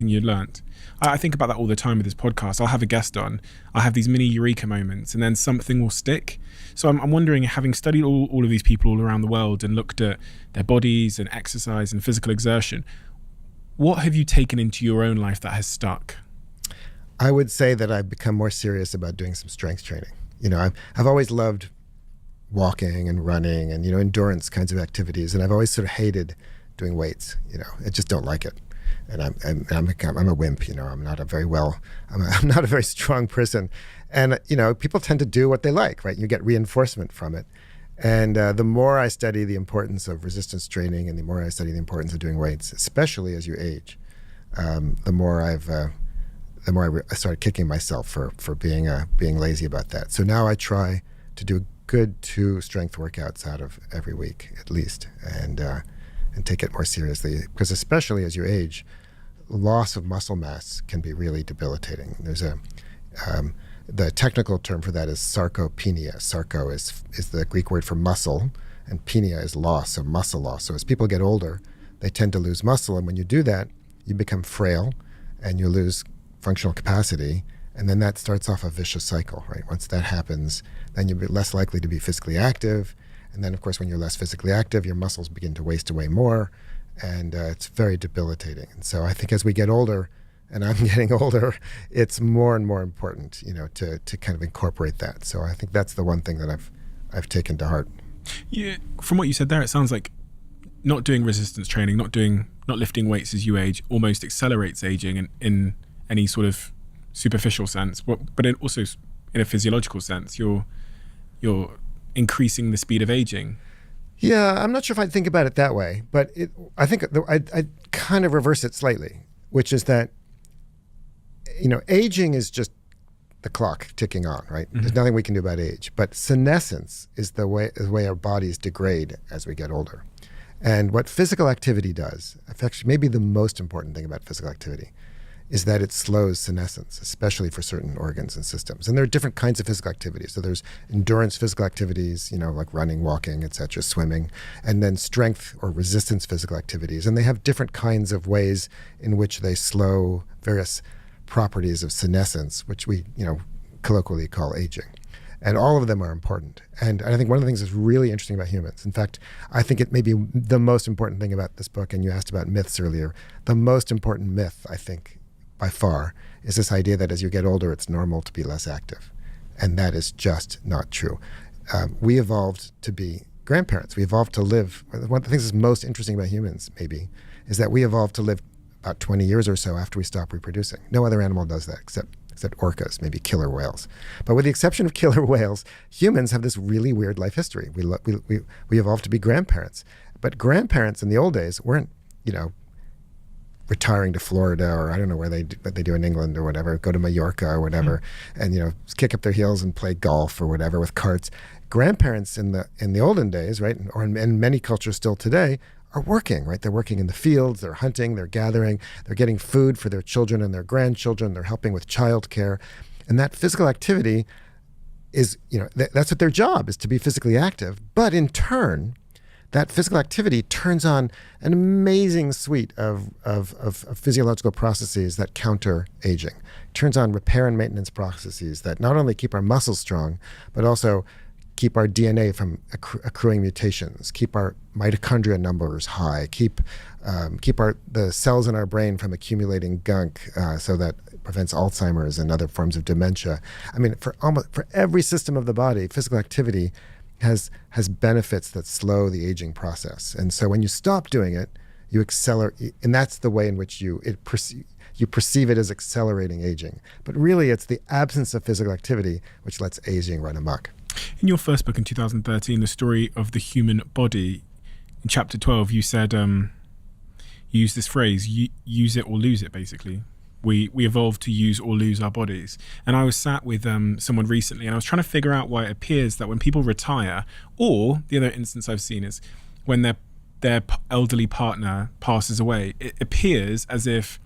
you learnt. I think about that all the time with this podcast. I'll have a guest on, I'll have these mini eureka moments, and then something will stick. So I'm wondering, having studied all of these people all around the world and looked at their bodies and exercise and physical exertion, what have you taken into your own life that has stuck? I would say that I've become more serious about doing some strength training. I've always loved walking and running and, endurance kinds of activities. And I've always sort of hated doing weights. I just don't like it. And I'm a wimp. I'm not a very strong person. And, people tend to do what they like, right? You get reinforcement from it. And the more I study the importance of resistance training and the more I study the importance of doing weights, especially as you age, the more I started kicking myself for being lazy about that. So now I try to do good 2 strength workouts out of every week at least, and take it more seriously, because especially as you age, loss of muscle mass can be really debilitating. There's the technical term for that is sarcopenia. Sarco is the Greek word for muscle, and penia is loss, so muscle loss. So as people get older, they tend to lose muscle, and when you do that, you become frail and you lose functional capacity, and then that starts off a vicious cycle, right? Once that happens, then you're less likely to be physically active, and then of course when you're less physically active, your muscles begin to waste away more, and it's very debilitating. And so I think as we get older, and I'm getting older, it's more and more important, to kind of incorporate that. So I think that's the one thing that I've taken to heart. Yeah, from what you said there, it sounds like not doing resistance training, not lifting weights as you age, almost accelerates aging in any sort of superficial sense, but also in a physiological sense, you're increasing the speed of aging. Yeah, I'm not sure if I'd think about it that way, but I think I kind of reverse it slightly, which is that, aging is just the clock ticking on, right? Mm-hmm. There's nothing we can do about age, but senescence is the way our bodies degrade as we get older. And what physical activity does, actually maybe the most important thing about physical activity, is that it slows senescence, especially for certain organs and systems. And there are different kinds of physical activities. So there's endurance physical activities, like running, walking, etc., swimming, and then strength or resistance physical activities. And they have different kinds of ways in which they slow various properties of senescence, which we, colloquially call aging. And all of them are important. And I think one of the things that's really interesting about humans, in fact, I think it may be the most important thing about this book, and you asked about myths earlier, the most important myth, I think, by far, is this idea that as you get older, it's normal to be less active. And that is just not true. We evolved to be grandparents. We evolved to live. One of the things that's most interesting about humans, maybe, is that we evolved to live about 20 years or so after we stop reproducing. No other animal does that except orcas, maybe killer whales. But with the exception of killer whales, humans have this really weird life history. We evolved to be grandparents. But grandparents in the old days weren't, retiring to Florida, or I don't know what they do in England or whatever, go to Mallorca or whatever, and kick up their heels and play golf or whatever with carts. Grandparents in the olden days, right, or in many cultures still today, are working, right? They're working in the fields, they're hunting, they're gathering, they're getting food for their children and their grandchildren, they're helping with childcare. And that physical activity is, that's what their job is, to be physically active. But in turn, that physical activity turns on an amazing suite of physiological processes that counter aging. It turns on repair and maintenance processes that not only keep our muscles strong, but also keep our DNA from accruing mutations, keep our mitochondria numbers high, keep the cells in our brain from accumulating gunk, so that prevents Alzheimer's and other forms of dementia. I mean, for every system of the body, physical activity has benefits that slow the aging process. And so when you stop doing it, you accelerate, and that's the way in which you perceive it as accelerating aging. But really, it's the absence of physical activity which lets aging run amok. In your first book in 2013, The Story of the Human Body, in chapter 12, you said, you used this phrase, use it or lose it, basically. We evolved to use or lose our bodies. And I was sat with someone recently, and I was trying to figure out why it appears that when people retire, or the other instance I've seen is when their elderly partner passes away, it appears as if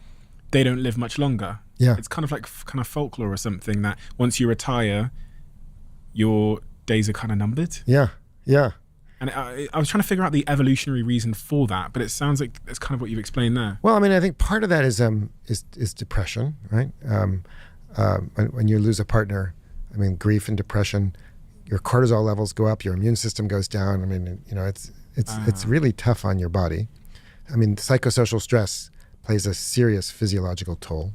they don't live much longer. Yeah. It's kind of folklore or something, that once you retire, your days are kind of numbered. Yeah, yeah. And I was trying to figure out the evolutionary reason for that, but it sounds like it's kind of what you've explained there. Well, I mean, I think part of that is depression, right? When you lose a partner, I mean, grief and depression, your cortisol levels go up, your immune system goes down. I mean, it's really tough on your body. I mean, psychosocial stress plays a serious physiological toll.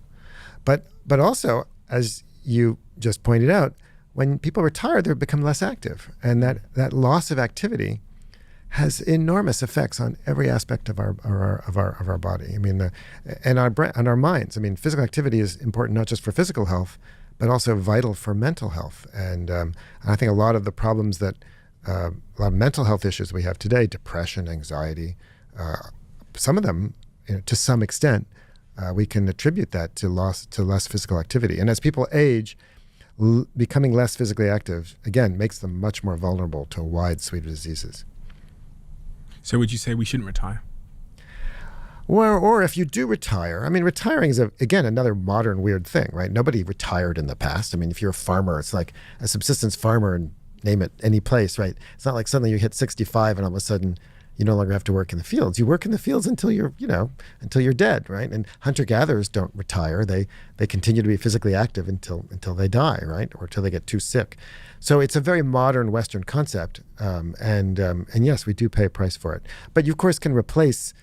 But also, as you just pointed out, when people retire, they become less active. And that loss of activity has enormous effects on every aspect of our body. I mean, and our minds. I mean, physical activity is important not just for physical health, but also vital for mental health. And I think a lot of the problems that a lot of mental health issues we have today, depression, anxiety, some of them, to some extent, we can attribute that to less physical activity. And as people age, becoming less physically active, again, makes them much more vulnerable to a wide suite of diseases. So would you say we shouldn't retire? Or if you do retire, I mean, retiring is, again, another modern weird thing, right? Nobody retired in the past. I mean, if you're a farmer, it's like a subsistence farmer, and name it any place, right? It's not like suddenly you hit 65 and all of a sudden you no longer have to work in the fields. You work in the fields until you're dead, right? And hunter-gatherers don't retire. They continue to be physically active until they die, right? Or until they get too sick. So it's a very modern Western concept, and yes, we do pay a price for it. But you, of course, can replace,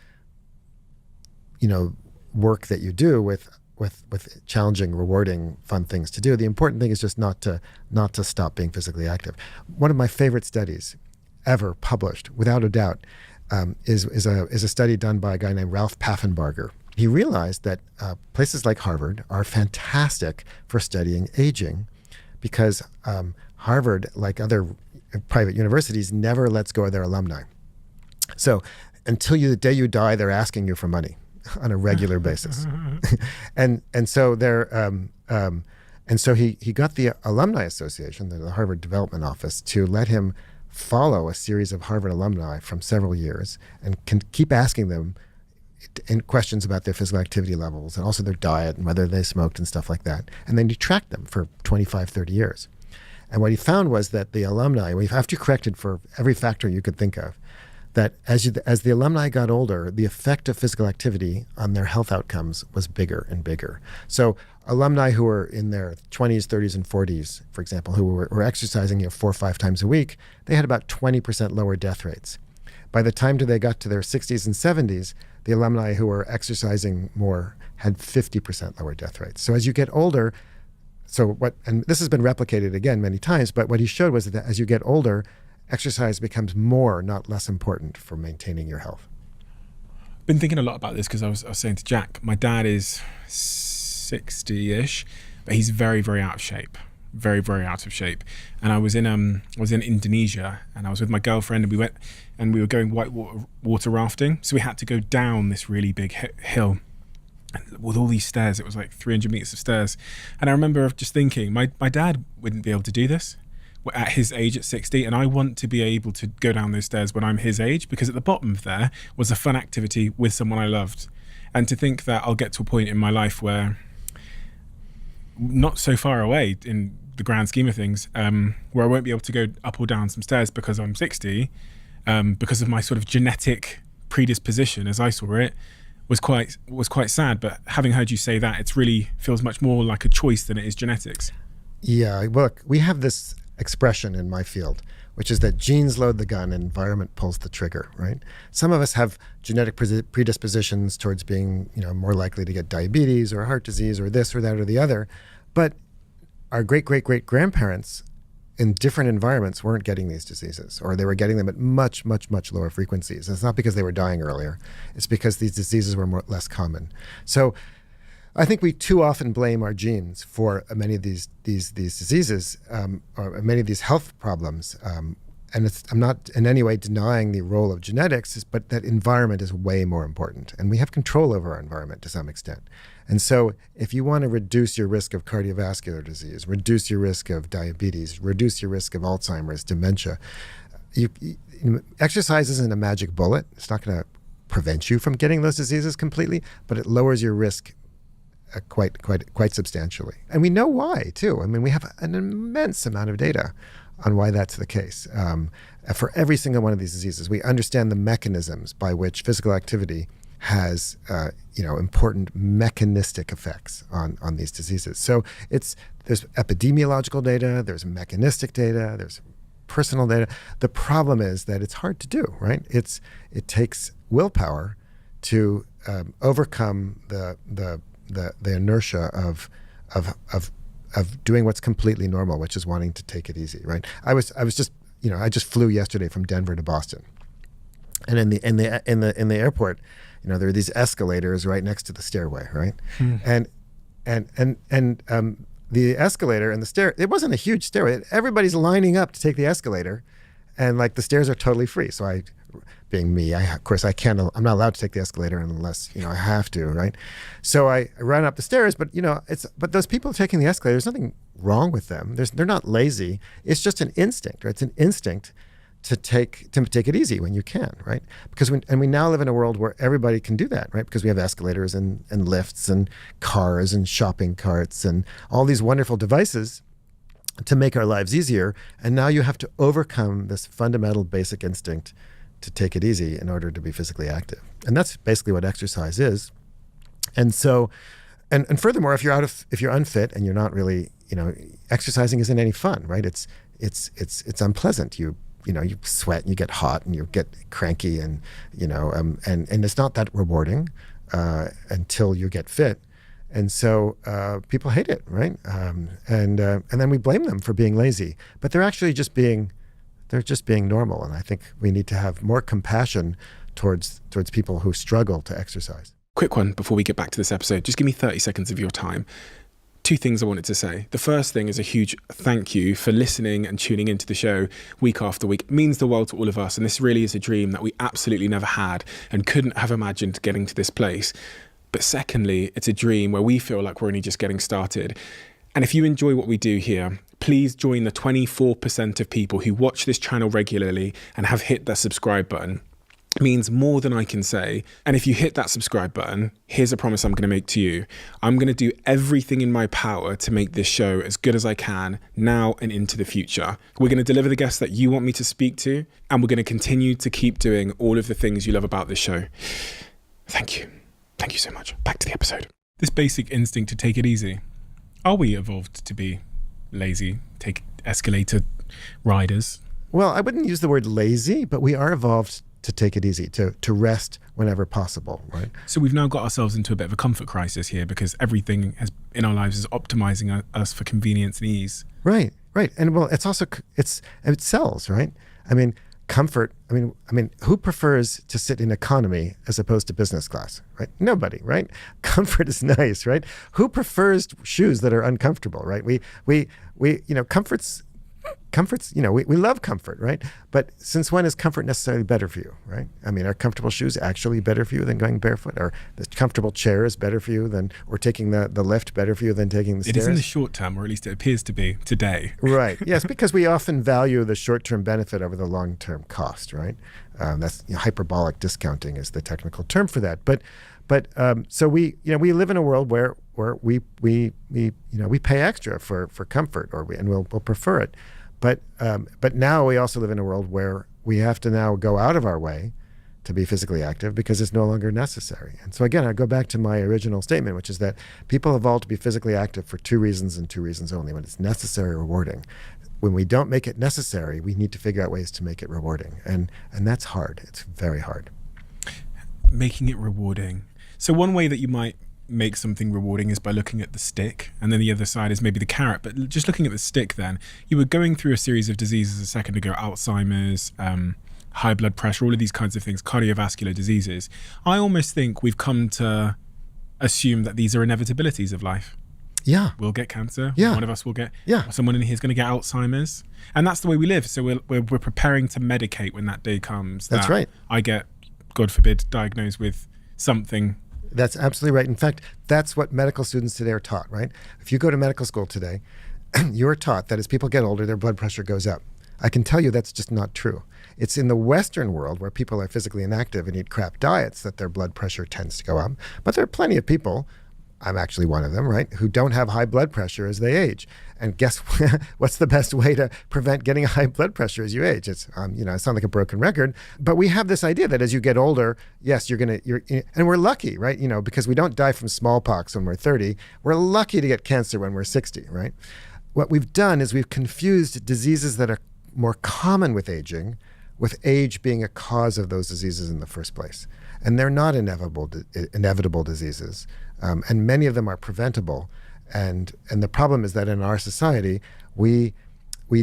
work that you do with challenging, rewarding, fun things to do. The important thing is just not to stop being physically active. One of my favorite studies ever published, without a doubt, is a study done by a guy named Ralph Paffenbarger. He realized that places like Harvard are fantastic for studying aging because Harvard, like other private universities, never lets go of their alumni. So until the day you die, they're asking you for money on a regular basis. and so he got the Alumni Association, the Harvard Development Office, to let him follow a series of Harvard alumni from several years and can keep asking them questions about their physical activity levels and also their diet and whether they smoked and stuff like that. And then he tracked them for 25, 30 years. And what he found was that the alumni, after you corrected for every factor you could think of, that as the alumni got older, the effect of physical activity on their health outcomes was bigger and bigger. So alumni who were in their 20s, 30s, and 40s, for example, who were exercising 4 or 5 times a week, they had about 20% lower death rates. By the time they got to their 60s and 70s, the alumni who were exercising more had 50% lower death rates. So as you get older, and this has been replicated again many times, but what he showed was that as you get older, exercise becomes more, not less important for maintaining your health. Been thinking a lot about this because I was saying to Jack, my dad is 60-ish, but he's very, very out of shape. Very, very out of shape. And I was in Indonesia, and I was with my girlfriend, and we were going whitewater rafting. So we had to go down this really big hill with all these stairs. It was like 300 meters of stairs. And I remember just thinking, my dad wouldn't be able to do this at his age at 60, and I want to be able to go down those stairs when I'm his age, because at the bottom of there was a fun activity with someone I loved. And to think that I'll get to a point in my life where, not so far away in the grand scheme of things, where I won't be able to go up or down some stairs because I'm 60, because of my sort of genetic predisposition, as I saw it, was quite sad. But having heard you say that, it really feels much more like a choice than it is genetics. Yeah, look, we have this expression in my field, which is that genes load the gun and environment pulls the trigger, right? Some of us have genetic predispositions towards being, more likely to get diabetes or heart disease or this or that or the other. But our great-great-great-grandparents in different environments weren't getting these diseases, or they were getting them at much, much, much lower frequencies. And it's not because they were dying earlier. It's because these diseases were less common. So I think we too often blame our genes for many of these diseases, or many of these health problems. And I'm not in any way denying the role of genetics, but that environment is way more important. And we have control over our environment to some extent. And so if you want to reduce your risk of cardiovascular disease, reduce your risk of diabetes, reduce your risk of Alzheimer's, dementia, exercise isn't a magic bullet. It's not going to prevent you from getting those diseases completely, but it lowers your risk quite substantially. And we know why, too. I mean, we have an immense amount of data on why that's the case. For every single one of these diseases, we understand the mechanisms by which physical activity has important mechanistic effects on these diseases. So there's epidemiological data, there's mechanistic data, there's personal data. The problem is that it's hard to do, right? It takes willpower to overcome the inertia of doing what's completely normal, which is wanting to take it easy, right? I just flew yesterday from Denver to Boston, and in the airport, there are these escalators right next to the stairway, right? And the escalator and the stair, it wasn't a huge stairway. Everybody's lining up to take the escalator, and like the stairs are totally free. So being me, I'm not allowed to take the escalator unless, I have to, right? So I ran up the stairs, but those people taking the escalator, there's nothing wrong with them. They're not lazy. It's just an instinct, right? It's an instinct to take it easy when you can, right? Because we now live in a world where everybody can do that, right? Because we have escalators and lifts and cars and shopping carts and all these wonderful devices to make our lives easier. And now you have to overcome this fundamental basic instinct to take it easy in order to be physically active. And that's basically what exercise is. And so, and furthermore, if you're unfit and you're not really, exercising isn't any fun, right? It's unpleasant. You sweat and you get hot and you get cranky and it's not that rewarding until you get fit. And so people hate it, right? And then we blame them for being lazy, but they're actually just being normal. And I think we need to have more compassion towards people who struggle to exercise. Quick one before we get back to this episode. Just give me 30 seconds of your time. 2 things I wanted to say. The first thing is a huge thank you for listening and tuning into the show week after week. It means the world to all of us. And this really is a dream that we absolutely never had and couldn't have imagined getting to this place. But secondly, it's a dream where we feel like we're only just getting started. And if you enjoy what we do here, please join the 24% of people who watch this channel regularly and have hit that subscribe button. It means more than I can say. And if you hit that subscribe button, here's a promise I'm going to make to you. I'm going to do everything in my power to make this show as good as I can now and into the future. We're going to deliver the guests that you want me to speak to, and we're going to continue to keep doing all of the things you love about this show. Thank you. Thank you so much. Back to the episode. This basic instinct to take it easy. Are we evolved to be lazy, take escalator riders? Well, I wouldn't use the word lazy, but we are evolved to take it easy, to rest whenever possible, right? So we've now got ourselves into a bit of a comfort crisis here because everything in our lives is optimizing us for convenience and ease. Right. And well, it sells, right? I mean, comfort, I mean, who prefers to sit in economy as opposed to business class, right? Nobody, right? Comfort is nice, right? Who prefers shoes that are uncomfortable, right? We comfort's, we love comfort, right? But since when is comfort necessarily better for you, right? I mean, are comfortable shoes actually better for you than going barefoot? Or the comfortable chair is better for you or taking the lift better for you than taking the stairs? It is in the short term, or at least it appears to be today. Right. Yes, because we often value the short-term benefit over the long-term cost, right? That's hyperbolic discounting is the technical term for that. But so we live in a world where we pay extra for comfort, and we'll prefer it. But now we also live in a world where we have to now go out of our way to be physically active because it's no longer necessary. And so again, I go back to my original statement, which is that people evolved to be physically active for 2 reasons and 2 reasons only: when it's necessary or rewarding. When we don't make it necessary, we need to figure out ways to make it rewarding. And that's hard. It's very hard. Making it rewarding. So one way that you might make something rewarding is by looking at the stick, and then the other side is maybe the carrot. But just looking at the stick, then you were going through a series of diseases a second ago: Alzheimer's, high blood pressure, all of these kinds of things, cardiovascular diseases. I almost think we've come to assume that these are inevitabilities of life. Yeah, we'll get cancer. Yeah, one of us will get. Yeah, someone in here is going to get Alzheimer's, and that's the way we live. So we're preparing to medicate when that day comes. That's right. I get, God forbid, diagnosed with something. That's absolutely right. In fact, that's what medical students today are taught, right? If you go to medical school today, you're taught that as people get older, their blood pressure goes up. I can tell you that's just not true. It's in the Western world where people are physically inactive and eat crap diets that their blood pressure tends to go up. But there are plenty of people, I'm actually one of them, right, who don't have high blood pressure as they age. And guess what's the best way to prevent getting high blood pressure as you age? It's, I sound like a broken record, but we have this idea that as you get older, yes, and we're lucky, right? Because we don't die from smallpox when we're 30. We're lucky to get cancer when we're 60, right? What we've done is we've confused diseases that are more common with aging with age being a cause of those diseases in the first place. And they're not inevitable diseases. And many of them are preventable. And the problem is that in our society, we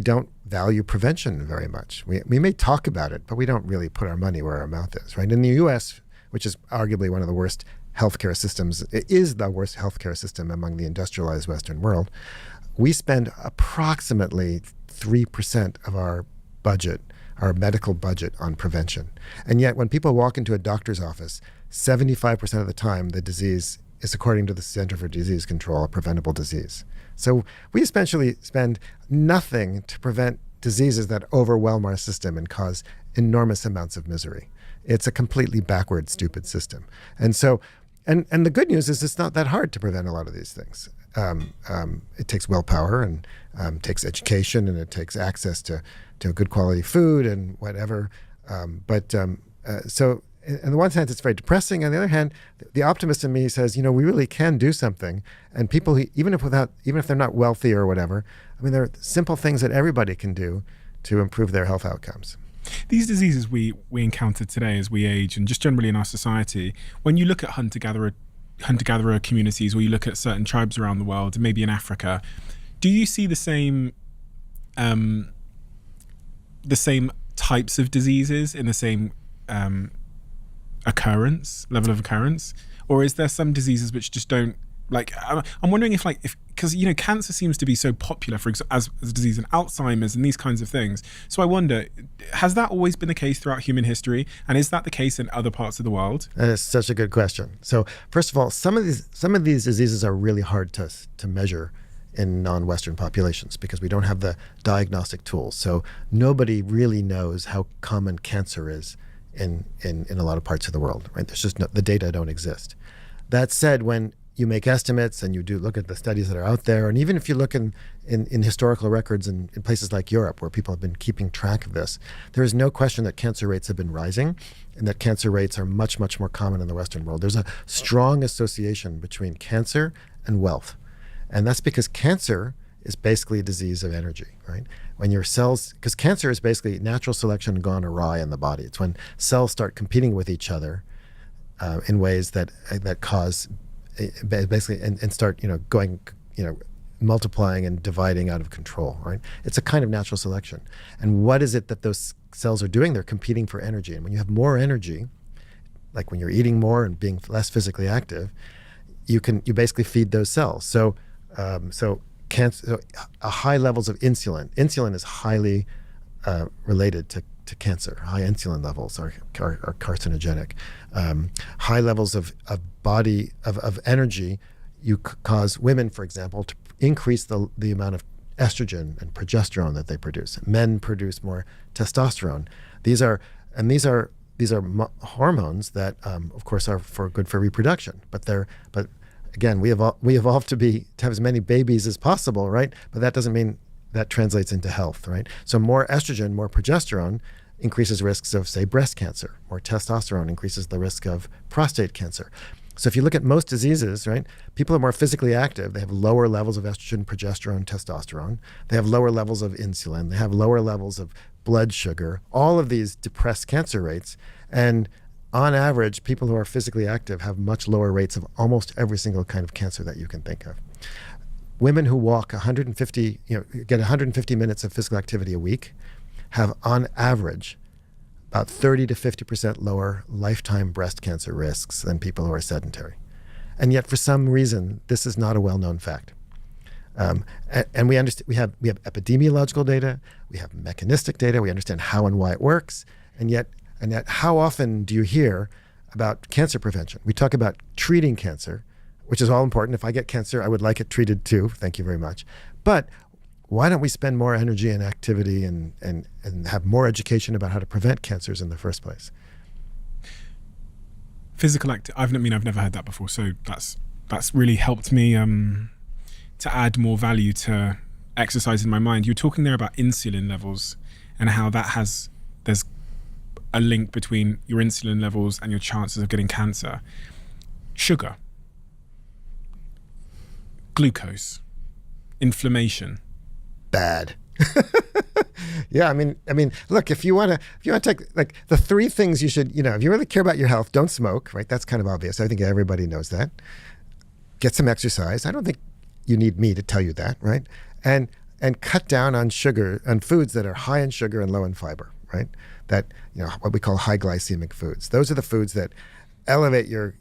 don't value prevention very much. We may talk about it, but we don't really put our money where our mouth is, right? In the US, which is arguably one of the worst healthcare systems, it is the worst healthcare system among the industrialized Western world, we spend approximately 3% of our budget, our medical budget, on prevention. And yet when people walk into a doctor's office, 75% of the time the disease is, according to the Center for Disease Control, a preventable disease. So we essentially spend nothing to prevent diseases that overwhelm our system and cause enormous amounts of misery. It's a completely backward, stupid system. And so, and the good news is it's not that hard to prevent a lot of these things. It takes willpower and takes education, and it takes access to good quality food and whatever. So on the one hand, it's very depressing. On the other hand, the optimist in me says, we really can do something. And people, even if they're not wealthy or whatever, there are simple things that everybody can do to improve their health outcomes. These diseases we encounter today as we age, and just generally in our society, when you look at hunter-gatherer communities, or you look at certain tribes around the world, maybe in Africa, do you see the same types of diseases in the same level of occurrence, or is there some diseases which just don't, I'm wondering if because cancer seems to be so popular as a disease, and Alzheimer's and these kinds of things. So I wonder, has that always been the case throughout human history, and is that the case in other parts of the world? That is such a good question. So first of all, some of these diseases are really hard to measure in non-Western populations because we don't have the diagnostic tools. So nobody really knows how common cancer is in a lot of parts of the world, right? There's just the data don't exist. That said, when you make estimates and you do look at the studies that are out there, and even if you look in historical records in places like Europe where people have been keeping track of this, there is no question that cancer rates have been rising and that cancer rates are much, much more common in the Western world. There's a strong association between cancer and wealth. And that's because cancer is basically a disease of energy, right? When your cells, because cancer is basically natural selection gone awry in the body. It's when cells start competing with each other in ways that cause basically and start going multiplying and dividing out of control, right? It's a kind of natural selection. And what is it that those cells are doing? They're competing for energy. And when you have more energy, like when you're eating more and being less physically active, you basically feed those cells. So cancer, high levels of insulin is highly related to cancer. High insulin levels are carcinogenic. High levels of energy, you cause women, for example, to increase the amount of estrogen and progesterone that they produce. Men produce more testosterone. These are hormones that, of course, are good for reproduction. But again, we evolved to have as many babies as possible, right? But that doesn't mean that translates into health, right? So more estrogen, more progesterone increases risks of, say, breast cancer. More testosterone increases the risk of prostate cancer. So if you look at most diseases, right, people are more physically active. They have lower levels of estrogen, progesterone, testosterone. They have lower levels of insulin. They have lower levels of blood sugar. All of these depress cancer rates. And on average, people who are physically active have much lower rates of almost every single kind of cancer that you can think of. Women who walk 150, get 150 minutes of physical activity a week have, on average, about 30 to 50% lower lifetime breast cancer risks than people who are sedentary. And yet, for some reason, this is not a well-known fact. And we understand we have epidemiological data, we have mechanistic data, we understand how and why it works, and yet how often do you hear about cancer prevention? We talk about treating cancer, which is all important. If I get cancer, I would like it treated too. Thank you very much. But why don't we spend more energy and activity and have more education about how to prevent cancers in the first place? Physical activity. I've never heard that before, so that's that's really helped me to add more value to exercise in my mind. You're talking there about insulin levels and how there's a link between your insulin levels and your chances of getting cancer. Sugar, glucose, inflammation. Bad. Yeah, I mean, look, if you want to take like the three things you should, if you really care about your health, don't smoke, right? That's kind of obvious. I think everybody knows that. Get some exercise. I don't think you need me to tell you that, right? And cut down on sugar, on foods that are high in sugar and low in fiber, right? That, what we call high glycemic foods. Those are the foods that elevate your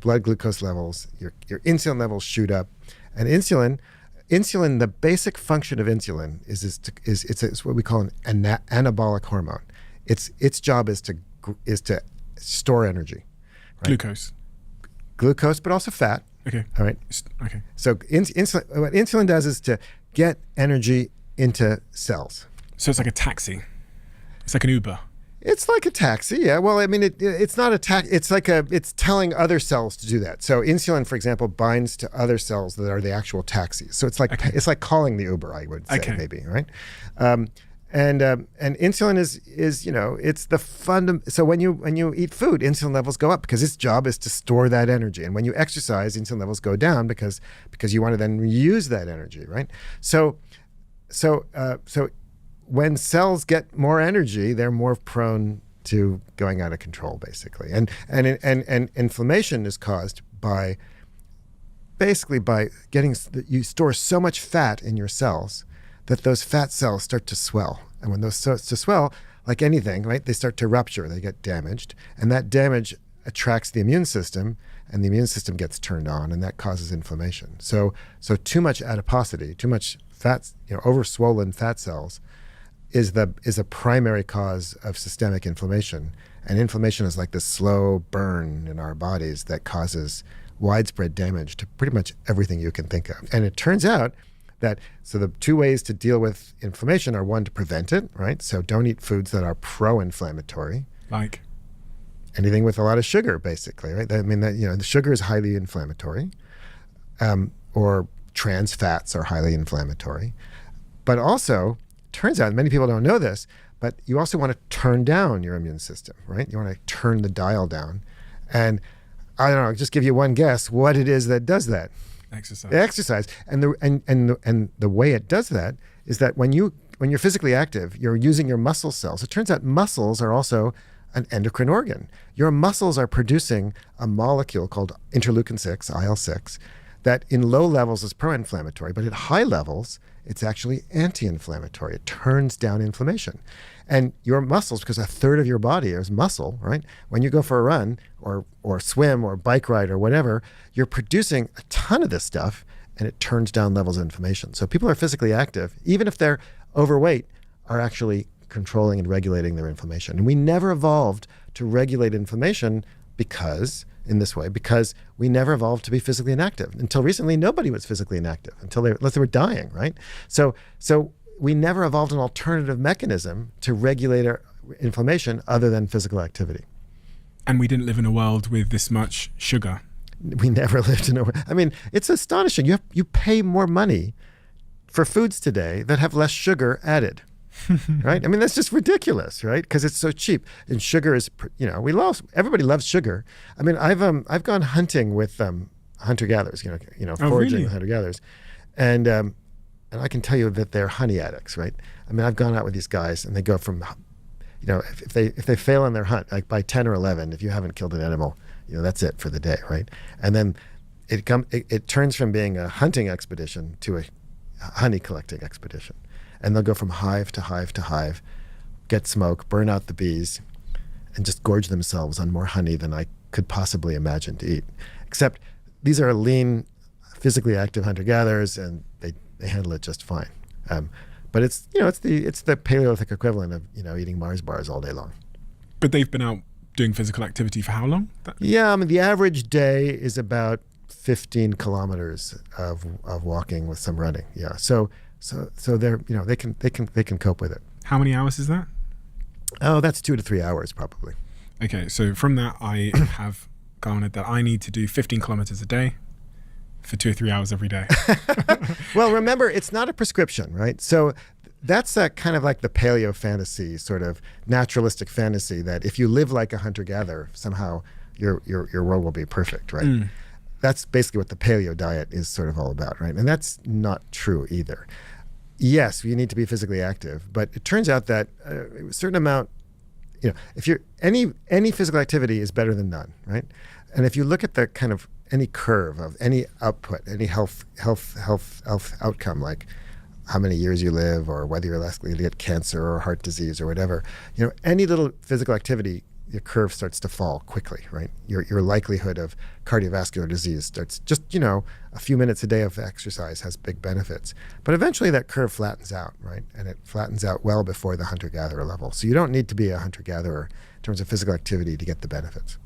blood glucose levels, your insulin levels shoot up. And insulin, the basic function of insulin is what we call an anabolic hormone. Its job is to store energy. Right? Glucose, but also fat. Okay. All right. Okay. So insulin, what insulin does is to get energy into cells. So it's like a taxi. It's like an Uber. It's like a taxi, yeah. Well, I mean, it's not a taxi. It's telling other cells to do that. So insulin, for example, binds to other cells that are the actual taxis. So it's like calling the Uber, I would say, maybe, right? And insulin is it's the So when you eat food, insulin levels go up because its job is to store that energy. And when you exercise, insulin levels go down because you want to then use that energy, right? So when cells get more energy, they're more prone to going out of control, basically. And inflammation is caused by getting, you store so much fat in your cells that those fat cells start to swell. And when those start to swell, like anything, right, they start to rupture, they get damaged. And that damage attracts the immune system, and the immune system gets turned on, and that causes inflammation. So too much adiposity, too much fat, over-swollen fat cells is a primary cause of systemic inflammation. And inflammation is like this slow burn in our bodies that causes widespread damage to pretty much everything you can think of. And it turns out that, so the two ways to deal with inflammation are, one, to prevent it, right? So don't eat foods that are pro-inflammatory. Like? Anything with a lot of sugar, basically, right? The sugar is highly inflammatory, or trans fats are highly inflammatory. But also, turns out, many people don't know this, but you also want to turn down your immune system, right? You want to turn the dial down. And I don't know, just give you one guess what it is that does that. Exercise. And the way it does that is that when you're physically active, you're using your muscle cells. It turns out muscles are also an endocrine organ. Your muscles are producing a molecule called interleukin-6, IL-6, that in low levels is pro-inflammatory, but at high levels, it's actually anti-inflammatory. It turns down inflammation. And your muscles, because a third of your body is muscle, right? When you go for a run or swim or bike ride or whatever, you're producing a ton of this stuff, and it turns down levels of inflammation. So people who are physically active, even if they're overweight, are actually controlling and regulating their inflammation. And we never evolved to regulate inflammation because we never evolved to be physically inactive. Until recently, nobody was physically inactive unless they were dying, right? So we never evolved an alternative mechanism to regulate our inflammation other than physical activity. And we didn't live in a world with this much sugar. We never lived in a world. I mean, it's astonishing. You pay more money for foods today that have less sugar added. Right? I mean, that's just ridiculous, right? Because it's so cheap. And sugar is, everybody loves sugar. I mean, I've gone hunting with hunter-gatherers, foraging with hunter-gatherers, and I can tell you that they're honey addicts, right? I mean, I've gone out with these guys, and they go from, if they fail in their hunt, like by 10 or 11, if you haven't killed an animal, that's it for the day, right? And then it turns from being a hunting expedition to a honey collecting expedition. And they'll go from hive to hive to hive, get smoke, burn out the bees, and just gorge themselves on more honey than I could possibly imagine to eat. Except these are lean, physically active hunter-gatherers, and they handle it just fine. But it's the Paleolithic equivalent of eating Mars bars all day long. But they've been out doing physical activity for how long? Yeah, I mean, the average day is about 15 kilometers of walking with some running. Yeah, so they're they can cope with it. How many hours is that? Oh, that's 2 to 3 hours probably. Okay, so from that I have garnered that I need to do 15 kilometers a day. for 2 or 3 hours every day. Well, remember, it's not a prescription, right? So that's a kind of like the paleo fantasy, sort of naturalistic fantasy that if you live like a hunter-gatherer, somehow your world will be perfect, right? That's basically what the paleo diet is sort of all about, right? And that's not true either. Yes, you need to be physically active, but it turns out that a certain amount, if you're any physical activity is better than none, right? And if you look at the kind of any curve of any output, any health outcome, like how many years you live or whether you're less likely to get cancer or heart disease or whatever, any little physical activity, your curve starts to fall quickly, right? Your likelihood of cardiovascular disease starts just, a few minutes a day of exercise has big benefits. But eventually that curve flattens out, right? And it flattens out well before the hunter-gatherer level. So you don't need to be a hunter-gatherer in terms of physical activity to get the benefits.